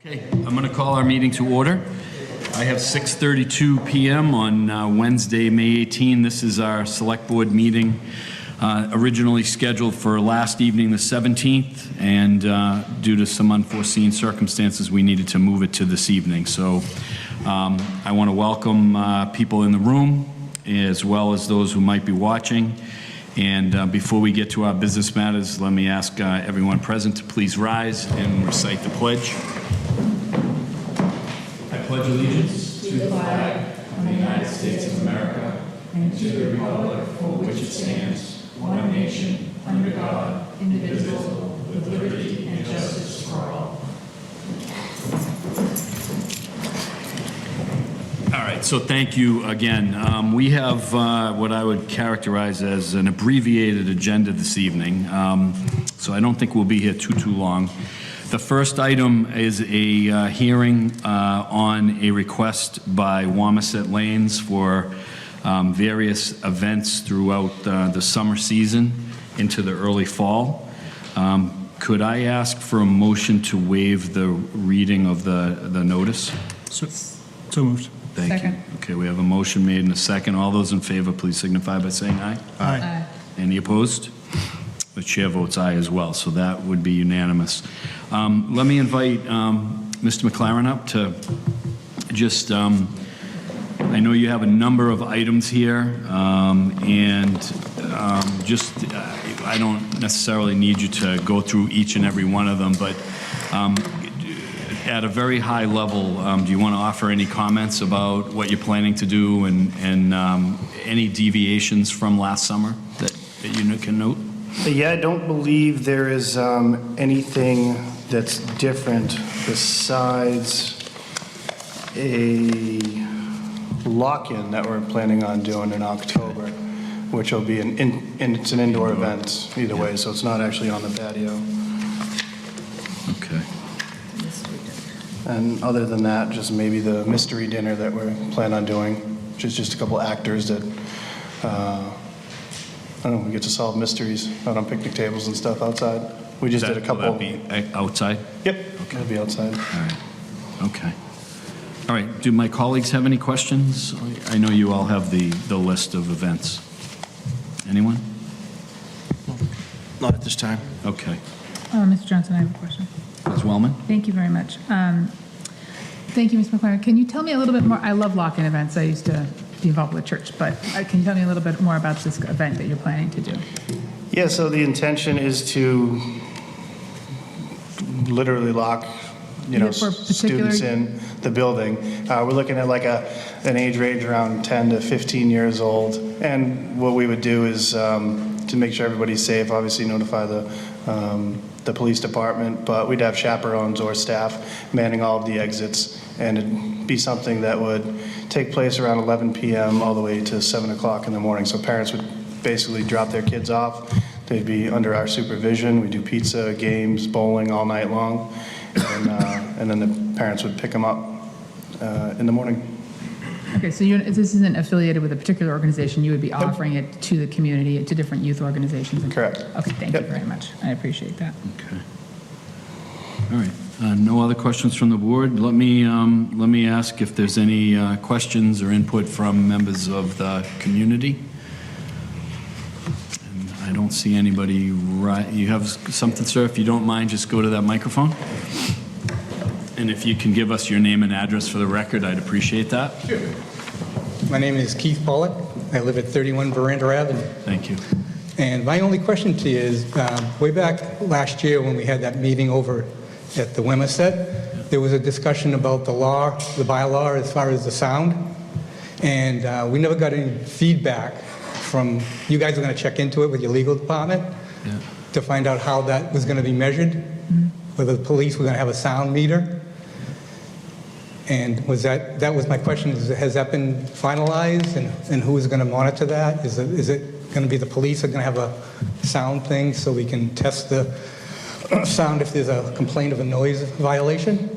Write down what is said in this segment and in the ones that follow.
Okay, I'm going to call our meeting to order. I have 6:32 p.m. on Wednesday, May 18. This is our Select Board meeting, originally scheduled for last evening, the 17th, and due to some unforeseen circumstances, we needed to move it to this evening. So I want to welcome people in the room, as well as those who might be watching. And before we get to our business matters, let me ask everyone present to please rise and recite the pledge. I pledge allegiance to the flag of the United States of America and to the republic for which it stands, one nation, under God, indivisible, with liberty and justice for all. All right, so thank you again. We have what I would characterize as an abbreviated agenda this evening, so I don't think we'll be here too long. The first item is a hearing on a request by Wamisit Lanes for various events throughout the summer season into the early fall. Could I ask for a motion to waive the reading of the notice? So moved. Thank Second. you. Okay, we have a motion made and a second. All those in favor, please signify by saying aye. Aye. Any opposed? The chair votes aye as well, so that would be unanimous. Let me invite Mr. McLaren up to just, I know you have a number of items here, and I don't necessarily need you to go through each and every one of them, but at a very high level, do you want to offer any comments about what you're planning to do and any deviations from last summer that you can note? Yeah, I don't believe there is anything that's different besides a lock-in that we're planning on doing in October, which will be it's an indoor event either way, so it's not actually on the patio. Okay. And other than that, just maybe the mystery dinner that we're planning on doing, which is just a couple actors that, I don't know, we get to solve mysteries out on picnic tables and stuff outside. We just did a couple. Will that be outside? Yep, it'll be outside. All right. Okay. All right. Do my colleagues have any questions? I know you all have the list of events. Anyone? Not at this time. Okay. Mr. Johnson, I have a question. Ms. Wellman? Thank you very much. Thank you, Ms. McLaren. Can you tell me a little bit more? I love lock-in events. I used to be involved with church, but can you tell me a little bit more about this event that you're planning to do? Yeah, so the intention is to literally lock, For particular- students in the building. We're looking at like an age range around 10 to 15 years old. And what we would do is, to make sure everybody's safe, obviously notify the police department, but we'd have chaperones or staff manning all of the exits, and it'd be something that would take place around 11 p.m. all the way to 7 o'clock in the morning. So parents would basically drop their kids off. They'd be under our supervision. We do pizza, games, bowling all night long, and then the parents would pick them up in the morning. Okay, so this isn't affiliated with a particular organization. You would be offering it to the community, to different youth organizations? Correct. Okay, thank you Yep. very much. I appreciate that. Okay. All right. No other questions from the board. Let me ask if there's any questions or input from members of the community. And I don't see anybody. Right. You have something, sir? If you don't mind, just go to that microphone. And if you can give us your name and address for the record, I'd appreciate that. Sure. My name is Keith Pollock. I live at 31 Veranda Avenue. Thank you. And my only question to you is, way back last year when we had that meeting over at the Wamisit, there was a discussion about the law, the bylaw, as far as the sound. And we never got any feedback from, you guys are going to check into it with your legal department to find out how that was going to be measured, whether the police were going to have a sound meter. And that was my question, has that been finalized, and who is going to monitor that? Is it going to be the police are going to have a sound thing so we can test the sound if there's a complaint of a noise violation?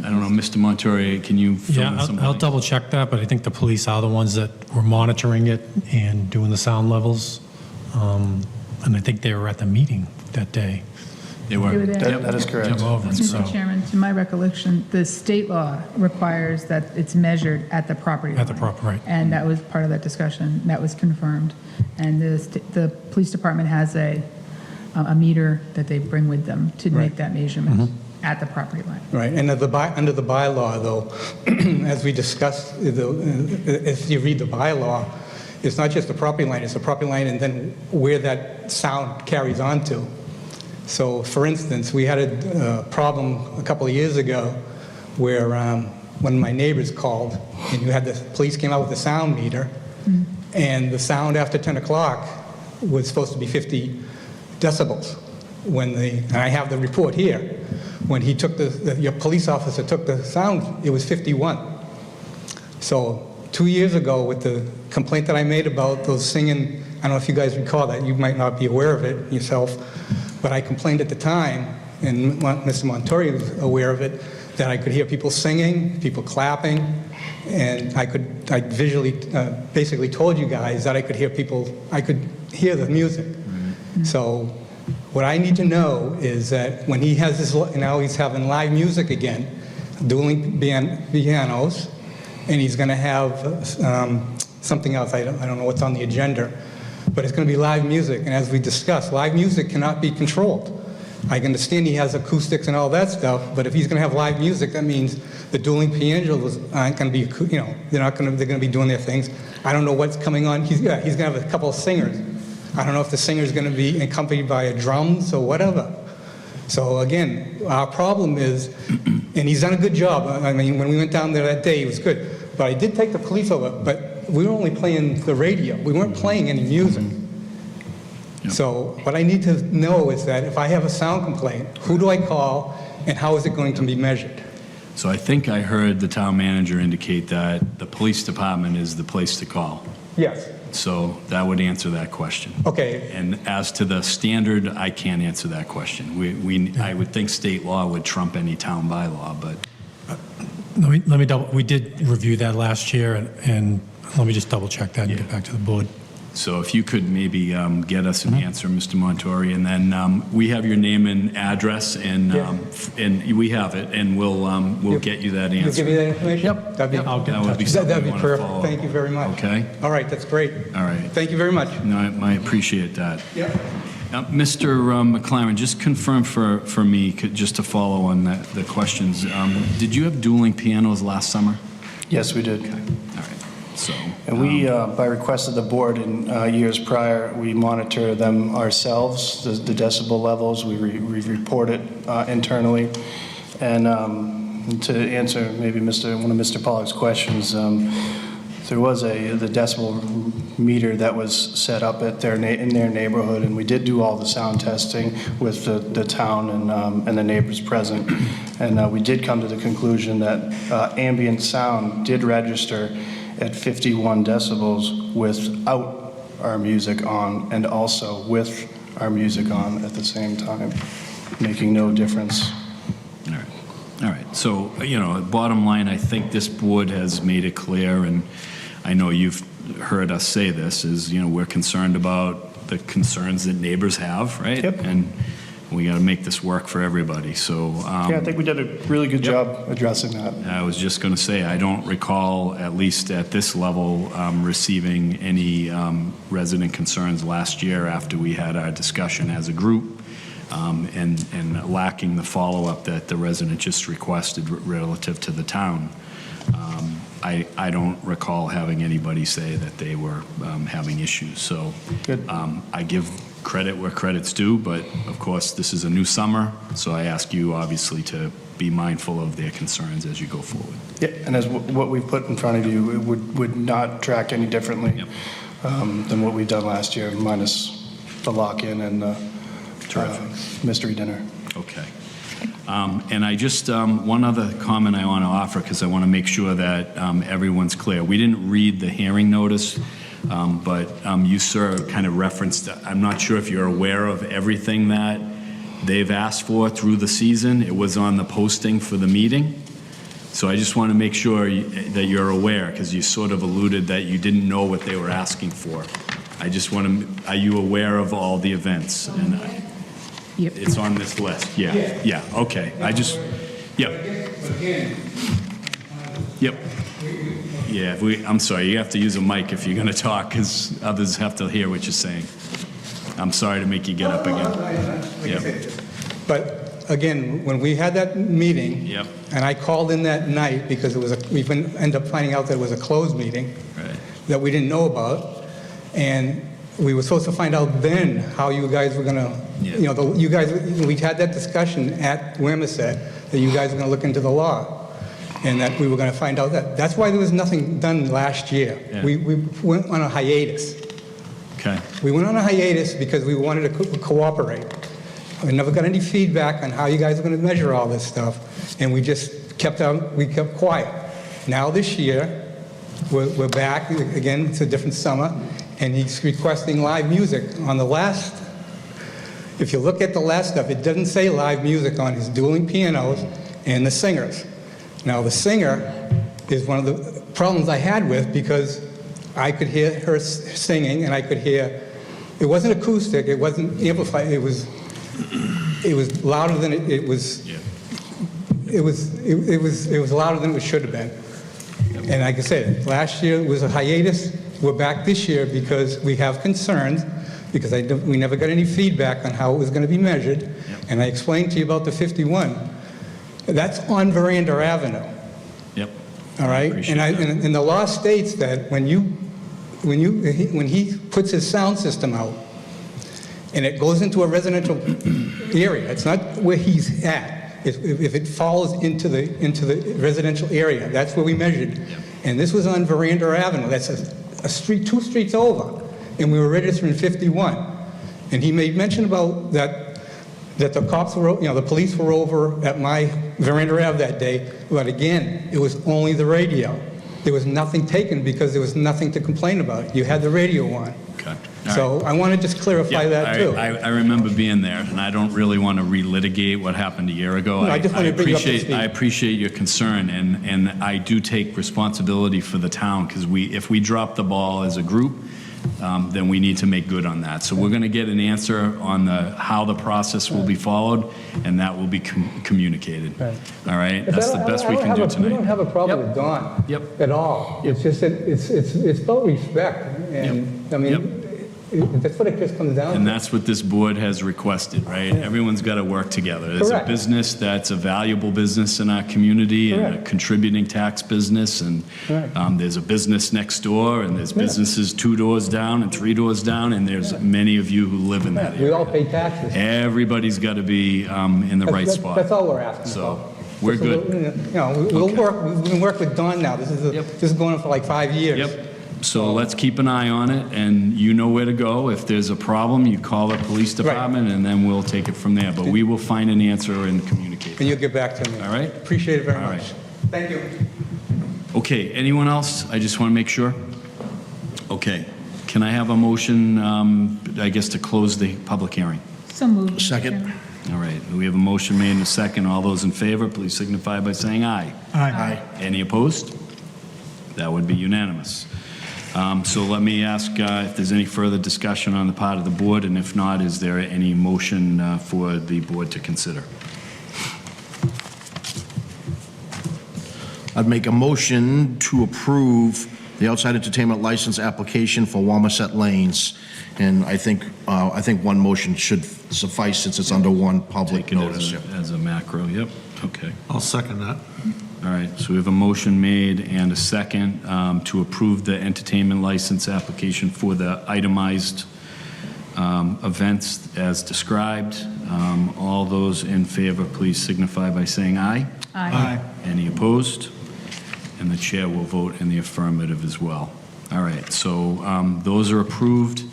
I don't know, Mr. Montori, can you fill in some I'll blanks? double check that, but I think the police are the ones that were monitoring it and doing the sound levels. And I think they were at the meeting that day. They were. They were there. Yep. That is correct. Jim over, so. Mr. Chairman, to my recollection, the state law requires that it's measured at the property line. At the property, right. And that was part of that discussion. That was confirmed. And the police department has a meter that they bring with them to make that measurement at the property line. Right, and under the bylaw, though, as we discussed, if you read the bylaw, it's not just the property line, it's the property line and then where that sound carries on to. So, for instance, we had a problem a couple of years ago where one of my neighbors called, and you had the police came out with a sound meter, and the sound after 10 o'clock was supposed to be 50 decibels. And I have the report here, when he took your police officer took the sound, it was 51. So 2 years ago, with the complaint that I made about those singing, I don't know if you guys recall that, you might not be aware of it yourself, but I complained at the time, and Mr. Montori was aware of it, that I could hear people singing, people clapping, and I visually, basically told you guys that I could hear the music. So what I need to know is that when he has this, now he's having live music again, dueling pianos, and he's going to have something else. I don't know what's on the agenda, but it's going to be live music. And as we discussed, live music cannot be controlled. I can understand he has acoustics and all that stuff, but if he's going to have live music, that means the dueling pianos aren't going to be, they're going to be doing their things. I don't know what's coming on. He's going to have a couple of singers. I don't know if the singer's going to be accompanied by a drums or whatever. So again, our problem is, and he's done a good job. I mean, when we went down there that day, it was good. But I did take the police over, but we were only playing the radio. We weren't playing any music. So what I need to know is that if I have a sound complaint, who do I call and how is it going to be measured? So I think I heard the town manager indicate that the police department is the place to call. Yes. So that would answer that question. Okay. And as to the standard, I can't answer that question. I would think state law would trump any town bylaw, but Let me double, we did review that last year, and let me just double check that and get back to the board. so if you could maybe get us an answer, Mr. Montori, and then we have your name and address, and we have it, and we'll get you that Can you give me answer. that information? Yep. That'd be, I'll get That would be in touch. something that'd we be want to perfect. follow. Thank you very much. Okay? All right, that's great. All right. Thank you very much. No, I appreciate that. Yeah. Mr. McLaren, just confirm for me, just to follow on the questions, did you have dueling pianos last summer? Yes, we did. All right, so. And we, by request of the board in years prior, we monitor them ourselves, the decibel levels. We report it internally. And to answer maybe one of Mr. Pollock's questions, there was the decibel meter that was set up at in their neighborhood, and we did do all the sound testing with the town and the neighbors present. And we did come to the conclusion that ambient sound did register at 51 decibels without our music on, and also with our music on at the same time, making no difference. All right. All right. So, bottom line, I think this board has made it clear, and I know you've heard us say this, is, we're concerned about the concerns that neighbors have, right? Yep. And we got to make this work for everybody. So, Yeah, I think we did a really good job addressing that. I was just going to say, I don't recall, at least at this level, receiving any resident concerns last year after we had our discussion as a group, and lacking the follow-up that the resident just requested relative to the town. I don't recall having anybody say that they were having issues. So Good. I give credit where credit's due, but of course, this is a new summer, so I ask you obviously to be mindful of their concerns as you go forward. Yeah, and as what we've put in front of you, it would not track any differently Yep. than what we've done last year, minus the lock-in and the mystery dinner. Okay. And I just, one other comment I want to offer, because I want to make sure that everyone's clear. We didn't read the hearing notice, but you, sir, kind of referenced, I'm not sure if you're aware of everything that they've asked for through the season. It was on the posting for the meeting. So I just want to make sure that you're aware, because you sort of alluded that you didn't know what they were asking for. I just want to, are you aware of all the events? And Yep. It's on this list, yeah, yeah, okay. I just, yep, But again, yep. Yeah, I'm sorry, you have to use a mic if you're going to talk, because others have to hear what you're saying. I'm sorry to make you get up again. Yep. But again, when we had that meeting, Yep. and I called in that night because we ended up finding out that it was a closed meeting Right. that we didn't know about, and we were supposed to find out then how you guys were going to, Yeah. you know, we had that discussion at Wamisit that you guys were going to look into the law, and that we were going to find out that. That's why there was nothing done last year. Yeah. We went on a hiatus. Okay, We went on a hiatus because we wanted to cooperate. We never got any feedback on how you guys are going to measure all this stuff, and we just kept quiet. Now this year, we're back, again, it's a different summer, and he's requesting live music. On the last, if you look at the last stuff, it doesn't say live music on his dueling pianos and the singers. Now, the singer is one of the problems I had with, because I could hear her singing, and I could hear, it wasn't acoustic, it wasn't amplified, it was louder than it was. yeah, It was louder than it should have been. And like I said, last year was a hiatus. We're back this year because we have concerns, because we never got any feedback on how it was going to be measured. And I explained to you about the 51. That's on Veranda Avenue. yep. All right, Appreciate and that. and the law states that when he puts his sound system out, and it goes into a residential area, it's not where he's at. If it falls into the residential area, that's where we measured. And this was on Veranda Avenue. That's a street, 2 streets over, and we were registering 51. And he made mention about that the cops were, the police were over at my Veranda Ave that day, but again, it was only the radio. There was nothing taken because there was nothing to complain about. You had the radio on. Okay. All right. So I want to just clarify that too. I remember being there, and I don't really want to relitigate what happened a year ago. No, I just wanted to bring you up to appreciate- speed. I appreciate your concern, and I do take responsibility for the town, because if we drop the ball as a group, then we need to make good on that. So we're going to get an answer on how the process will be followed, and that will be communicated. Right. All right? That's the best we can do We don't tonight. have a problem Yep. with Don. Yep. At all. It's just that it's about respect. And, I mean, that's what it just comes down And to. that's what this board has requested, right? Everyone's got to work together. There's a Correct. business that's a valuable business in our community and a Correct. contributing tax business, and Correct. there's a business next door, and there's businesses 2 doors down and 3 doors down, and there's many of you who live in that We all area. pay taxes. Everybody's got to be in the right That's spot. all we're asking So, for. we're Just a good. little, we'll Okay. we've been working with Don now. This is going on for like 5 years. Yep. So let's keep an eye on it, and you know where to go. If there's a problem, you call the police department, and then we'll take it from there. But we will find an answer and communicate. And you'll get back to me. All right. Appreciate it very All much. right. Thank you. Okay, anyone else? I just want to make sure. Okay, can I have a motion, I guess, to close the public hearing? So moved. Mr. Second. Chairman. All right, we have a motion made and a second. All those in favor, please signify by saying aye. Aye. Any opposed? That would be unanimous. So let me ask if there's any further discussion on the part of the board, and if not, is there any motion for the board to consider? I'd make a motion to approve the outside entertainment license application for Wamisit Lanes. And I think one motion should suffice since it's under one public Take it notice. as a macro, yep, okay. I'll second that. All right, so we have a motion made and a second to approve the entertainment license application for the itemized events as described. All those in favor, please signify by saying aye. Aye. Any opposed? And the chair will vote in the affirmative as well. All right, so those are approved.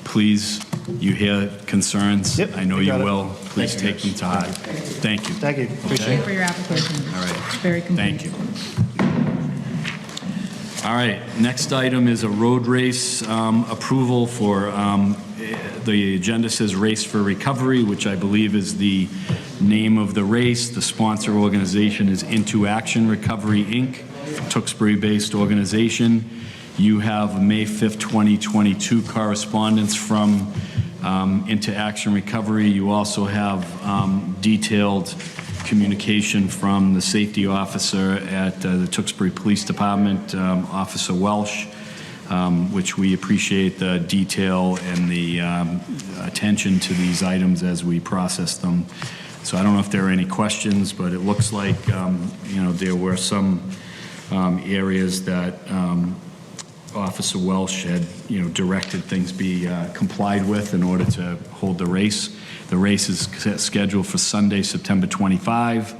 Please, you hear concerns? Yep, I know you you got it. will. Please take them to heart. Thank you. Thank you. Appreciate Thank you it. for your application. All right. It's very complete. Thank you. All right, next item is a road race approval for, the agenda says Race for Recovery, which I believe is the name of the race. The sponsor organization is Into Action Recovery, Inc., Tewksbury-based organization. You have May 5th, 2022 correspondence from into Action Recovery. You also have detailed communication from the safety officer at the Tewksbury Police Department, Officer Welsh, which we appreciate the detail and the attention to these items as we process them. So I don't know if there are any questions, but it looks like, there were some areas that Officer Welsh had, directed things be complied with in order to hold the race. The race is scheduled for Sunday, September 25.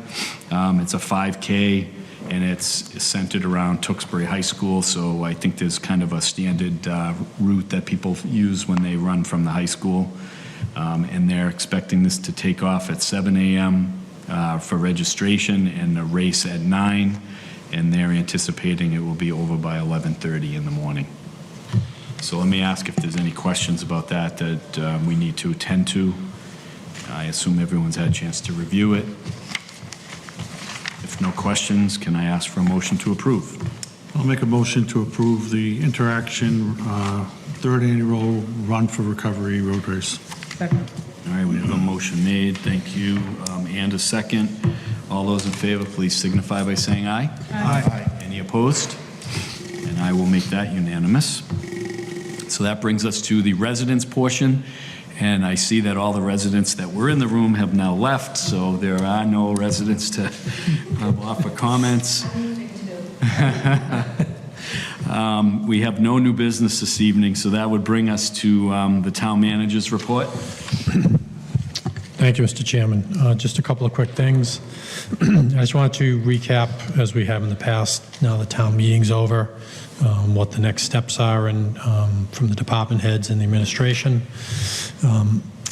It's a 5K, and it's centered around Tewksbury High School, so I think there's kind of a standard route that people use when they run from the high school. And they're expecting this to take off at 7 a.m. For registration, and the race at 9, and they're anticipating it will be over by 11:30 in the morning. So let me ask if there's any questions about that we need to attend to. I assume everyone's had a chance to review it. If no questions, can I ask for a motion to approve? I'll make a motion to approve the Interaction third annual Run for Recovery road race. Second. All right, we have a motion made. Thank you. And a second. All those in favor, please signify by saying aye. Aye. Any opposed? And I will make that unanimous. So that brings us to the residents portion. And I see that all the residents that were in the room have now left, so there are no residents to offer comments. We have no new business this evening, so that would bring us to the town manager's report. Thank you, Mr. Chairman. Just a couple of quick things. I just wanted to recap, as we have in the past, now the town meeting's over, what the next steps are and from the department heads and the administration.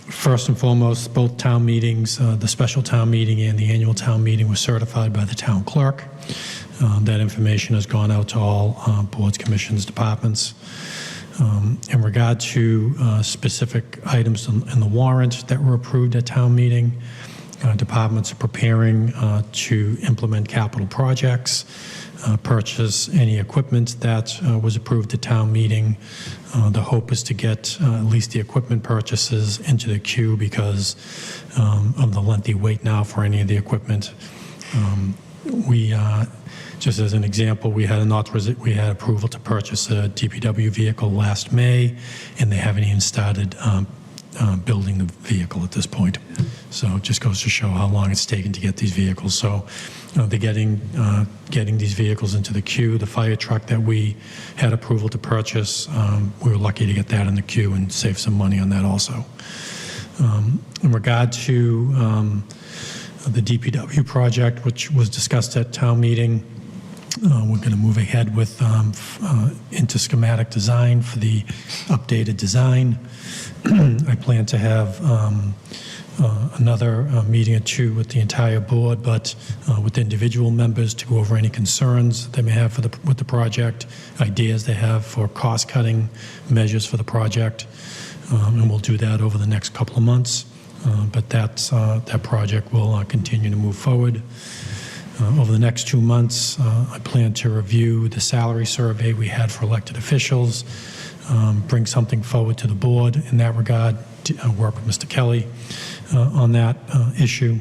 First and foremost, both town meetings, the special town meeting and the annual town meeting, was certified by the town clerk. That information has gone out to all boards, commissions, departments. In regard to specific items in the warrant that were approved at town meeting, departments are preparing to implement capital projects, purchase any equipment that was approved at town meeting. The hope is to get at least the equipment purchases into the queue because of the lengthy wait now for any of the equipment. Just as an example, we had approval to purchase a DPW vehicle last May, and they haven't even started building the vehicle at this point. So it just goes to show how long it's taken to get these vehicles. So they're getting these vehicles into the queue. The fire truck that we had approval to purchase, we were lucky to get that in the queue and save some money on that also. In regard to the DPW project, which was discussed at town meeting, we're going to move ahead with into schematic design for the updated design. I plan to have another meeting or two with the entire board, but with individual members to go over any concerns they may have with the project, ideas they have for cost-cutting measures for the project, and we'll do that over the next couple of months. But that project will continue to move forward. Over the next 2 months, I plan to review the salary survey we had for elected officials, bring something forward to the board in that regard, work with Mr. Kelly on that issue,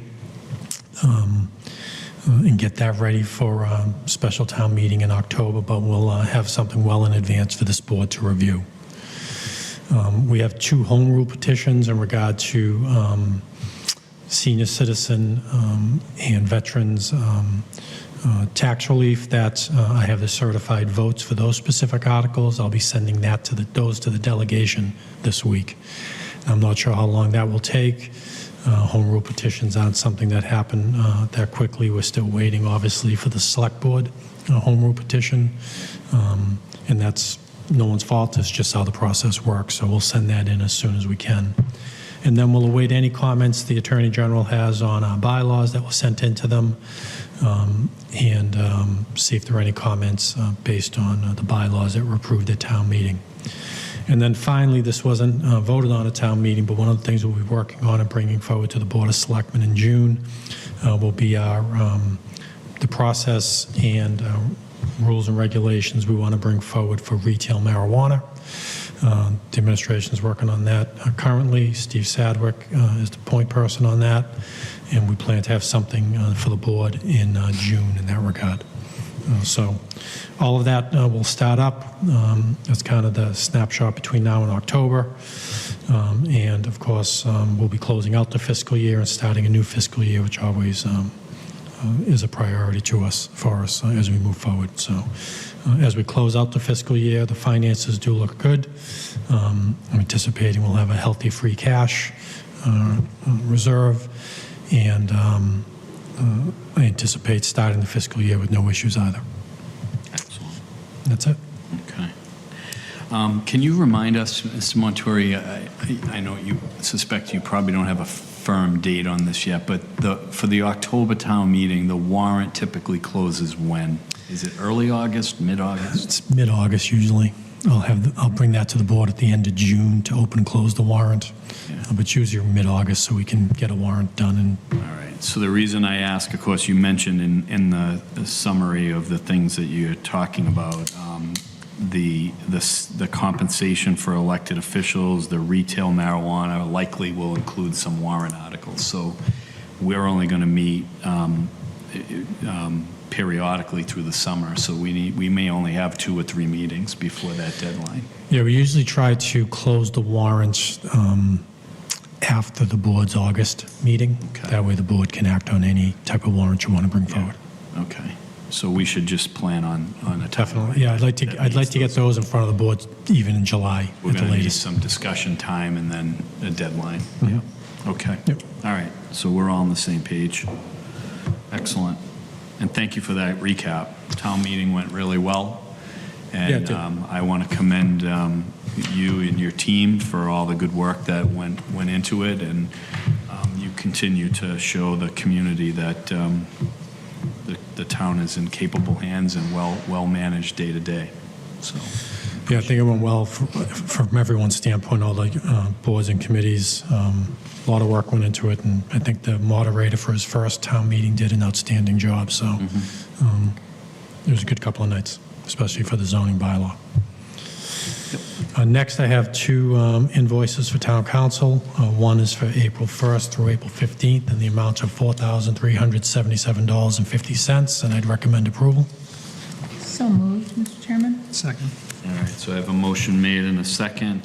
and get that ready for a special town meeting in October, but we'll have something well in advance for this board to review. We have 2 home rule petitions in regard to senior citizen and veterans tax relief. That I have the certified votes for those specific articles. I'll be sending those to the delegation this week. I'm not sure how long that will take. Home rule petitions aren't something that happen that quickly. We're still waiting, obviously, for the select board home rule petition, and that's no one's fault. It's just how the process works. So we'll send that in as soon as we can. And then we'll await any comments the Attorney General has on our bylaws that were sent into them, and see if there are any comments based on the bylaws that were approved at town meeting. And then finally, this wasn't voted on at town meeting, but one of the things we'll be working on and bringing forward to the Board of Selectmen in June will be the process and rules and regulations we want to bring forward for retail marijuana. The administration is working on that currently. Steve Sadwick is the point person on that, and we plan to have something for the board in June in that regard. So all of that will start up. That's kind of the snapshot between now and October. And of course, we'll be closing out the fiscal year and starting a new fiscal year, which always is a priority for us as we move forward. So as we close out the fiscal year, the finances do look good. I'm anticipating we'll have a healthy free cash reserve, and I anticipate starting the fiscal year with no issues either. Excellent. That's it. Okay. Can you remind us, Mr. Montori, I know you suspect you probably don't have a firm date on this yet, but for the October town meeting, the warrant typically closes when? Is it early August, mid-August? It's mid-August usually. I'll bring that to the board at the end of June to open and close the warrant. Yeah. But usually mid-August so we can get a warrant done. All right. So the reason I ask, of course, you mentioned in the summary of the things that you're talking about, the compensation for elected officials, the retail marijuana likely will include some warrant articles. So we're only going to meet periodically through the summer, so we may only have 2 or 3 meetings before that deadline. Yeah, we usually try to close the warrants after the board's August meeting. Okay. That way the board can act on any type of warrant you want to bring forward. Okay. So we should just plan on a Definitely. Yeah, I'd like to get those in front of the board even in July We're at the going to need latest. some discussion time and then a deadline. Mhm. Okay. Yep. All right. So we're all on the same page. Excellent. And thank you for that recap. Town meeting went really well. Yeah, it And did. I want to commend you and your team for all the good work that went into it. And you continue to show the community that the town is in capable hands and well managed day to day. So, Yeah, I think it went well from everyone's standpoint, all the boards and committees. A lot of work went into it, and I think the moderator for his first town meeting did an outstanding job. So it was a good couple of nights, especially for the zoning bylaw. Next, I have 2 invoices for town council. One is for April 1st through April 15th, and the amount of $4,377.50, and I'd recommend approval. So moved, Mr. Chairman. Second. all right. So I have a motion made and a second.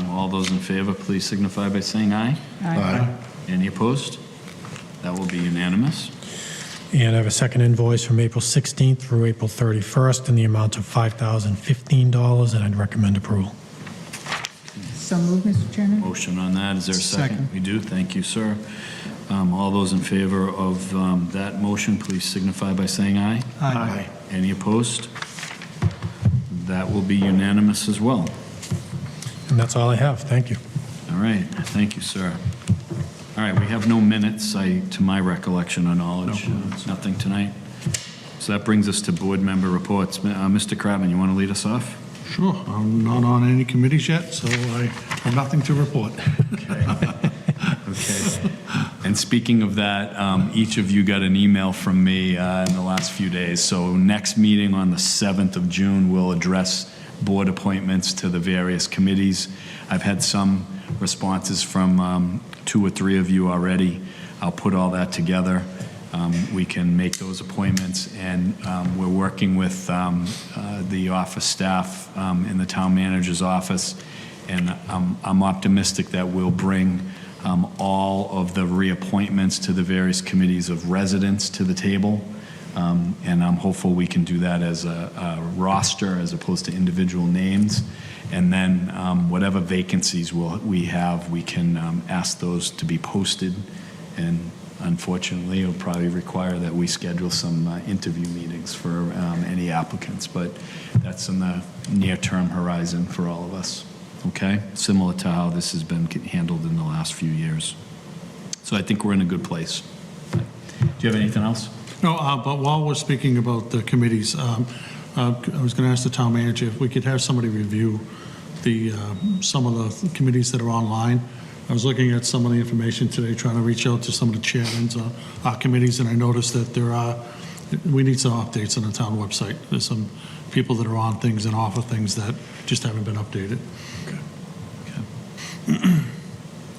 All those in favor, please signify by saying aye. Aye. Any opposed? That will be unanimous. And I have a second invoice from April 16th through April 31st in the amount of $5,015, and I'd recommend approval. So moved, Mr. Chairman. Motion on that. Is there a second? Second. We do. Thank you, sir. All those in favor of that motion, please signify by saying aye. Aye. Any opposed? That will be unanimous as well. And that's all I have. Thank you. All right. Thank you, sir. All right. We have no minutes, to my recollection or knowledge. Nothing tonight. So that brings us to board member reports. Mr. Kratman, you want to lead us off? Sure. I'm not on any committees yet, so I have nothing to report. Okay. And speaking of that, each of you got an email from me in the last few days. So next meeting on the 7th of June, we'll address board appointments to the various committees. I've had some responses from 2 or 3 of you already. I'll put all that together. We can make those appointments, and we're working with the office staff in the town manager's office, and I'm optimistic that we'll bring all of the reappointments to the various committees of residents to the table, and I'm hopeful we can do that as a roster as opposed to individual names, and then whatever vacancies we have, we can ask those to be posted, and unfortunately, it'll probably require that we schedule some interview meetings for any applicants, but that's in the near-term horizon for all of us, okay? Similar to how this has been handled in the last few years. So I think we're in a good place. Do you have anything else? No, but while we're speaking about the committees, I was going to ask the town manager if we could have somebody review some of the committees that are online. I was looking at some of the information today, trying to reach out to some of the chairmen of our committees, and I noticed that we need some updates on the town website. There's some people that are on things and offer things that just haven't been updated.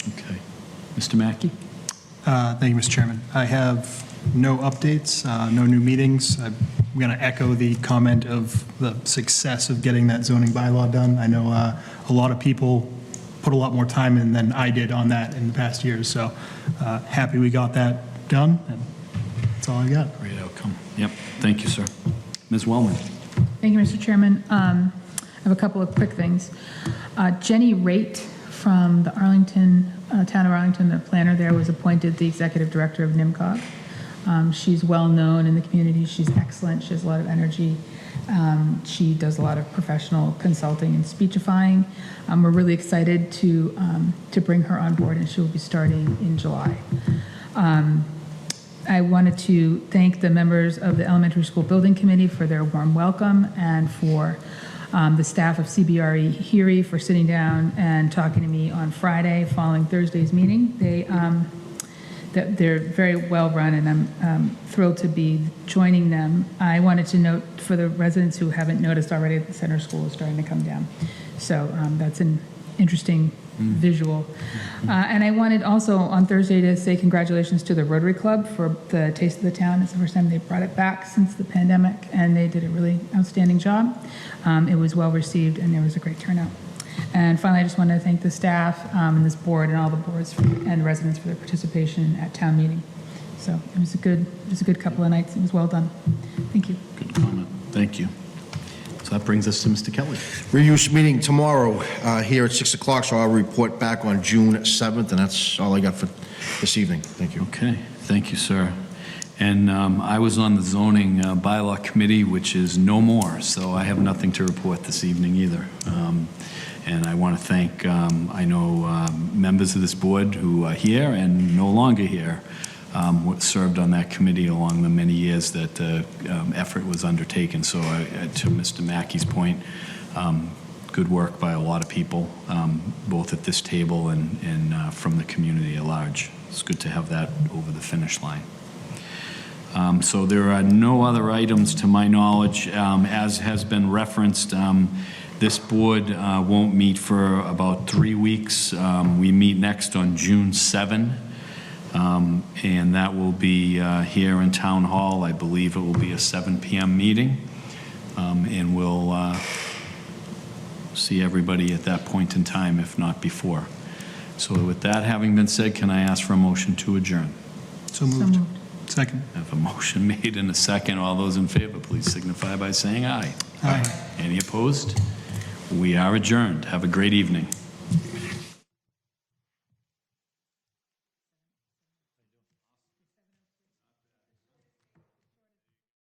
Okay. Mr. Mackey? Thank you, Mr. Chairman. I have no updates, no new meetings. I'm going to echo the comment of the success of getting that zoning bylaw done. I know a lot of people put a lot more time in than I did on that in the past years, so happy we got that done, and that's all I got. Great outcome. Yep, thank you, sir. Ms. Wellman? Thank you, Mr. Chairman. I have a couple of quick things. Jenny Raitt from the Arlington, town of Arlington, the planner there, was appointed the executive director of NIMCOG. She's well-known in the community. She's excellent. She has a lot of energy. She does a lot of professional consulting and speechifying. We're really excited to bring her on board, and she will be starting in July. I wanted to thank the members of the Elementary School Building Committee for their warm welcome, and for the staff of CBRE Heary for sitting down and talking to me on Friday following Thursday's meeting. They're very well run, and I'm thrilled to be joining them. I wanted to note for the residents who haven't noticed already that the center school is starting to come down. So that's an interesting visual. And I wanted also on Thursday to say congratulations to the Rotary Club for the Taste of the Town. It's the first time they brought it back since the pandemic, and they did a really outstanding job. It was well received, and there was a great turnout. And finally, I just want to thank the staff and this board and all the boards and residents for their participation at town meeting. So it was a good couple of nights. It was well done. Thank you. Good comment. Thank you. So that brings us to Mr. Kelly. Reuse meeting tomorrow here at 6 o'clock, so I'll report back on June 7th, and that's all I got for this evening. Thank you. Okay, thank you, sir. And I was on the zoning bylaw committee, which is no more, so I have nothing to report this evening either. And I want to thank, I know members of this board who are here and no longer here, served on that committee along the many years that the effort was undertaken. So to Mr. Mackey's point, good work by a lot of people, both at this table and from the community at large. It's good to have that over the finish line. So there are no other items to my knowledge. As has been referenced, this board won't meet for about 3 weeks. We meet next on June 7, and that will be here in Town Hall. I believe it will be a 7 p.m. meeting, and we'll see everybody at that point in time, if not before. So with that having been said, can I ask for a motion to adjourn? So moved. Second. I have a motion made and a second. All those in favor, please signify by saying aye. Aye. Any opposed? We are adjourned. Have a great evening.